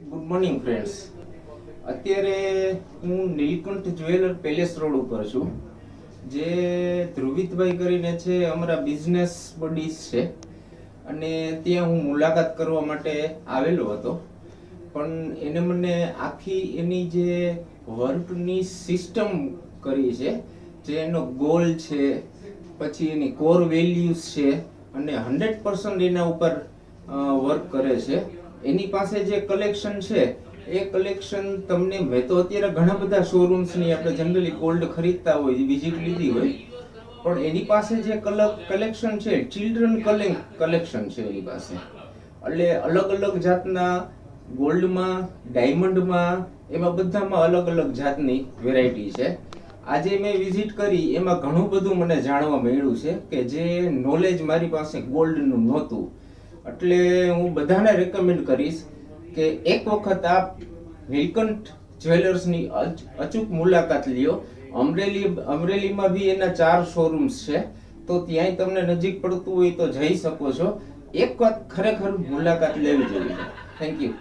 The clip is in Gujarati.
Good morning friends. અત્યારે હું નીલકંઠ જ્વેલર પેલેસ રોડ ઉપર છું, જે ધ્રુવિતભાઈ કરીને છે અમારા બિઝનેસ બડીઝ છે, અને ત્યાં હું મુલાકાત કરવા માટે આવેલો હતો. પણ એને મને આખી એની જે વર્કની સિસ્ટમ કરી છે, જે એનો ગોલ છે, પછી એની કોર વેલ્યુઝ છે, અને 100% એના ઉપર વર્ક કરે છે. એની પાસે જે કલેક્શન છે એ કલેક્શન તમને, મેં તો અત્યારે ઘણા બધા શોરૂમ્સની આપણે જનરલી ગોલ્ડ ખરીદતા હોય, વિઝિટ લીધી હોય, પણ એની પાસે જે કલેક્શન છે ચિલ્ડ્રન કલેક્શન છે એની પાસે. એટલે અલગ અલગ જાતના ગોલ્ડમાં, ડાયમંડમાં, એમાં બધામાં અલગ અલગ જાતની વેરાયટી છે. આજે મેં વિઝિટ કરી એમાં ઘણું બધું મને જાણવા મળ્યું છે કે જે નોલેજ મારી પાસે ગોલ્ડનું નહોતું. એટલે હું બધાને રેકમેન્ડ કરીશ કે એક વખત આપ નીલકંઠ જ્વેલર્સની અચૂક મુલાકાત લ્યો. અમરેલીમાં બી એના 4 શોરૂમ્સ છે, તો ત્યાંય તમને નજીક પડતું હોય તો જઈ શકો છો. એક વખત ખરેખર મુલાકાત લેવી જોઈએ. Thank you.